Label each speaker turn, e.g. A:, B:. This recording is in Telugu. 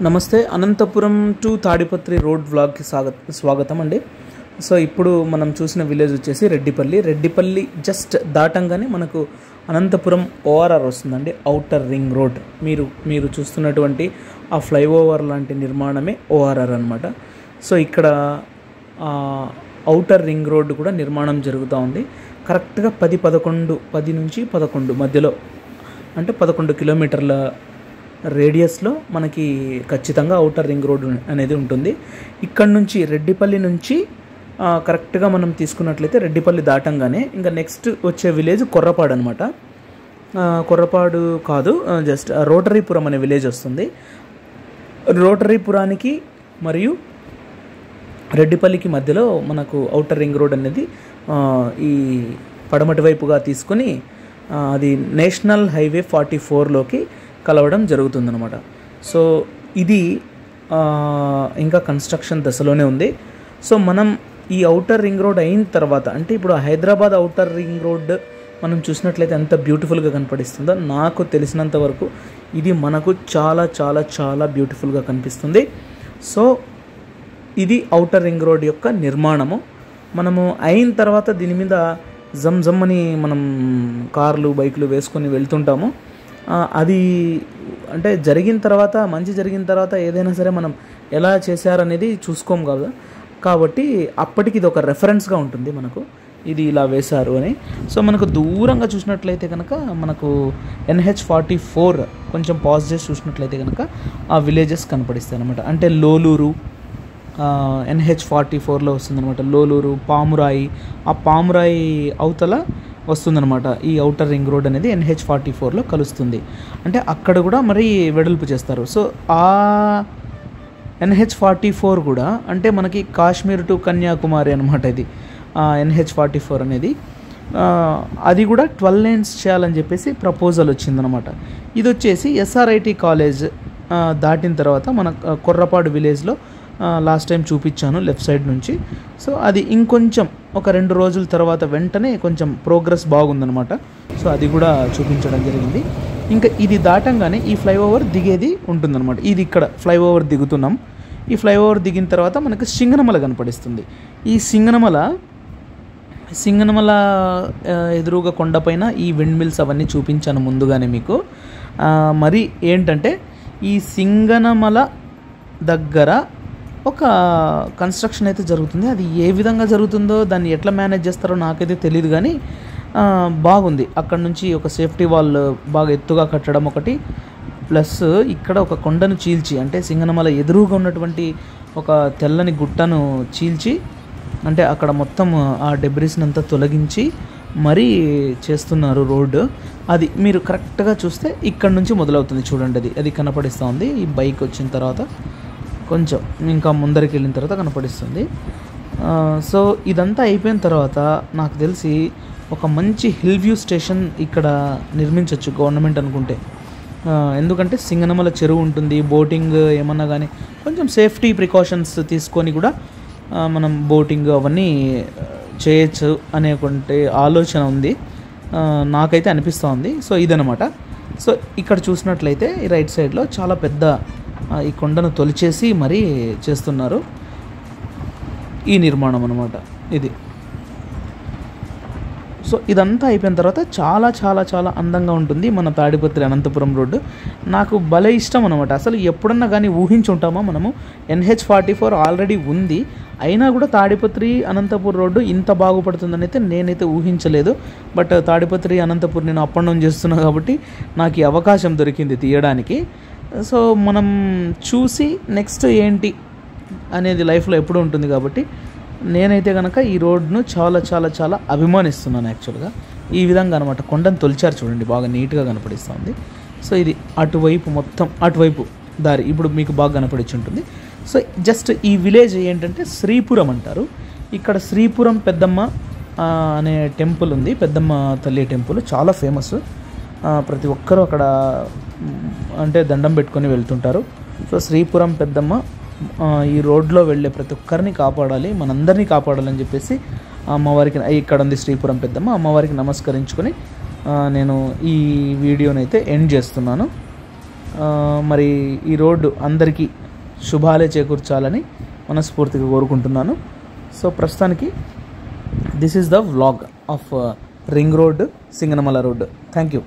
A: నమస్తే అనంతపురం టు తాడిపత్రి రోడ్ వ్లాగ్కి స్వాగతం అండి. సో ఇప్పుడు మనం చూసిన విలేజ్ వచ్చేసి రెడ్డిపల్లి జస్ట్ దాటంగానే మనకు అనంతపురం ఓఆర్ఆర్ వస్తుందండి. ఔటర్ రింగ్ రోడ్ మీరు చూస్తున్నటువంటి ఆ ఫ్లైఓవర్ లాంటి నిర్మాణమే ఓఆర్ఆర్ అనమాట. సో ఇక్కడ ఔటర్ రింగ్ రోడ్ కూడా నిర్మాణం జరుగుతూ ఉంది. కరెక్ట్గా 10 నుంచి 11 మధ్యలో, అంటే 11 కిలోమీటర్ల రేడియస్లో మనకి ఖచ్చితంగా ఔటర్ రింగ్ రోడ్ అనేది ఉంటుంది. ఇక్కడ నుంచి రెడ్డిపల్లి నుంచి కరెక్ట్గా మనం తీసుకున్నట్లయితే రెడ్డిపల్లి దాటంగానే ఇంకా నెక్స్ట్ వచ్చే విలేజ్ కొర్రపాడు అనమాట. కొర్రపాడు కాదు, జస్ట్ రోటరీపురం అనే విలేజ్ వస్తుంది. రోటరీపురానికి మరియు రెడ్డిపల్లికి మధ్యలో మనకు ఔటర్ రింగ్ రోడ్ అనేది ఈ పడమటి వైపుగా తీసుకొని అది నేషనల్ హైవే 44లోకి కలవడం జరుగుతుందన్నమాట. సో ఇది ఇంకా కన్స్ట్రక్షన్ దశలోనే ఉంది. సో మనం ఈ ఔటర్ రింగ్ రోడ్ అయిన తర్వాత, అంటే ఇప్పుడు హైదరాబాద్ ఔటర్ రింగ్ రోడ్ మనం చూసినట్లయితే ఎంత బ్యూటిఫుల్గా కనపడిస్తుందో, నాకు తెలిసినంత వరకు ఇది మనకు చాలా చాలా చాలా బ్యూటిఫుల్గా కనిపిస్తుంది. సో ఇది ఔటర్ రింగ్ రోడ్ యొక్క నిర్మాణము. మనము అయిన తర్వాత దీని మీద జమ్ అని మనం కార్లు బైకులు వేసుకొని వెళ్తుంటాము. అది అంటే మంచి జరిగిన తర్వాత ఏదైనా సరే మనం ఎలా చేశారనేది చూసుకోము కదా, కాబట్టి అప్పటికి ఇది ఒక రెఫరెన్స్గా ఉంటుంది మనకు, ఇది ఇలా వేశారు అని. సో మనకు దూరంగా చూసినట్లయితే కనుక మనకు NH44 కొంచెం పాజ్ చేసి చూసినట్లయితే కనుక ఆ విలేజెస్ కనపడిస్తాయి అనమాట. అంటే లోలూరు NH44లో వస్తుందన్నమాట. లోలూరు, పామురాయి, ఆ పామురాయి అవతల వస్తుందన్నమాట. ఈ ఔటర్ రింగ్ రోడ్ అనేది NH44లో కలుస్తుంది. అంటే అక్కడ కూడా మరి వెడల్పు చేస్తారు. సో ఆ NH44 కూడా అంటే మనకి కాశ్మీర్ టు కన్యాకుమారి అనమాట. ఇది NH44 అనేది అది కూడా 12 lanes చేయాలని చెప్పేసి ప్రపోజల్ వచ్చిందనమాట. ఇది వచ్చేసి SRIT కాలేజ్ దాటిన తర్వాత మన కొర్రపాడు విలేజ్లో లాస్ట్ టైం చూపించాను లెఫ్ట్ సైడ్ నుంచి. సో అది ఇంకొంచెం ఒక 2 రోజుల తర్వాత వెంటనే కొంచెం ప్రోగ్రెస్ బాగుందనమాట. సో అది కూడా చూపించడం జరిగింది. ఇంకా ఇది దాటంగానే ఈ ఫ్లైఓవర్ దిగేది ఉంటుందన్నమాట. ఇది ఇక్కడ ఫ్లైఓవర్ దిగుతున్నాం. ఈ ఫ్లైఓవర్ దిగిన తర్వాత మనకు సింగనమల కనపడిస్తుంది. ఈ సింగనమల ఎదురుగా కొండపైన ఈ విండ్ మిల్స్ అవన్నీ చూపించాను ముందుగానే మీకు. మరి ఏంటంటే ఈ సింగనమల దగ్గర ఒక కన్స్ట్రక్షన్ అయితే జరుగుతుంది. అది ఏ విధంగా జరుగుతుందో, దాన్ని ఎట్లా మేనేజ్ చేస్తారో నాకైతే తెలియదు, కానీ బాగుంది. అక్కడ నుంచి ఒక సేఫ్టీ వాల్ బాగా ఎత్తుగా కట్టడం ఒకటి, ప్లస్ ఇక్కడ ఒక కొండను చీల్చి, అంటే సింగనమల ఎదురుగా ఉన్నటువంటి ఒక తెల్లని గుట్టను చీల్చి, అంటే అక్కడ మొత్తం ఆ డెబ్రిస్ని అంతా తొలగించి మరీ చేస్తున్నారు రోడ్డు. అది మీరు కరెక్ట్గా చూస్తే ఇక్కడ నుంచి మొదలవుతుంది చూడండి. అది కనపడిస్తూ ఉంది. ఈ బైక్ వచ్చిన తర్వాత కొంచెం ఇంకా ముందరికి వెళ్ళిన తర్వాత కనపడిస్తుంది. సో ఇదంతా అయిపోయిన తర్వాత నాకు తెలిసి ఒక మంచి హిల్ వ్యూ స్టేషన్ ఇక్కడ నిర్మించవచ్చు గవర్నమెంట్ అనుకుంటే. ఎందుకంటే సింగనమల చెరువు ఉంటుంది, బోటింగ్ ఏమన్నా కానీ కొంచెం సేఫ్టీ ప్రికాషన్స్ తీసుకొని కూడా మనం బోటింగ్ అవన్నీ చేయొచ్చు అనేటువంటి ఆలోచన ఉంది, నాకైతే అనిపిస్తూ ఉంది. సో ఇదనమాట. సో ఇక్కడ చూసినట్లయితే ఈ రైట్ సైడ్లో చాలా పెద్ద ఈ కొండను తొలిచేసి మరీ చేస్తున్నారు ఈ నిర్మాణం అనమాట ఇది. సో ఇదంతా అయిపోయిన తర్వాత చాలా చాలా చాలా అందంగా ఉంటుంది మన తాడిపత్రి అనంతపురం రోడ్డు. నాకు భలే ఇష్టం అనమాట. అసలు ఎప్పుడన్నా కానీ ఊహించుంటామా మనము? NH44 ఆల్రెడీ ఉంది, అయినా కూడా తాడిపత్రి అనంతపురం రోడ్డు ఇంత బాగుపడుతుందని అయితే నేనైతే ఊహించలేదు. బట్ తాడిపత్రి అనంతపురం నేను అప్ అండ్ డౌన్ చేస్తున్నాను కాబట్టి నాకు ఈ అవకాశం దొరికింది తీయడానికి. సో మనం చూసి నెక్స్ట్ ఏంటి అనేది లైఫ్లో ఎప్పుడూ ఉంటుంది కాబట్టి నేనైతే కనుక ఈ రోడ్ను చాలా చాలా చాలా అభిమానిస్తున్నాను యాక్చువల్గా. ఈ విధంగా అనమాట కొండను తొలిచారు చూడండి, బాగా నీట్గా కనపడిస్తుంది. సో ఇది అటువైపు దారి ఇప్పుడు మీకు బాగా కనపడిచి ఉంటుంది. సో జస్ట్ ఈ విలేజ్ ఏంటంటే శ్రీపురం అంటారు. ఇక్కడ శ్రీపురం పెద్దమ్మ అనే టెంపుల్ ఉంది, పెద్దమ్మ తల్లి టెంపుల్ చాలా ఫేమస్. ప్రతి ఒక్కరూ అక్కడ అంటే దండం పెట్టుకొని వెళ్తుంటారు. సో శ్రీపురం పెద్దమ్మ ఈ రోడ్లో వెళ్ళే ప్రతి ఒక్కరిని కాపాడాలి, మనందరినీ కాపాడాలని చెప్పేసి అమ్మవారికి, ఇక్కడ ఉంది శ్రీపురం పెద్దమ్మ, అమ్మవారికి నమస్కరించుకొని నేను ఈ వీడియోనైతే ఎండ్ చేస్తున్నాను. మరి ఈ రోడ్డు అందరికీ శుభాలే చేకూర్చాలని మనస్ఫూర్తిగా కోరుకుంటున్నాను. సో ప్రస్తుతానికి this is the vlog of ring road, Singanamala road. Thank you.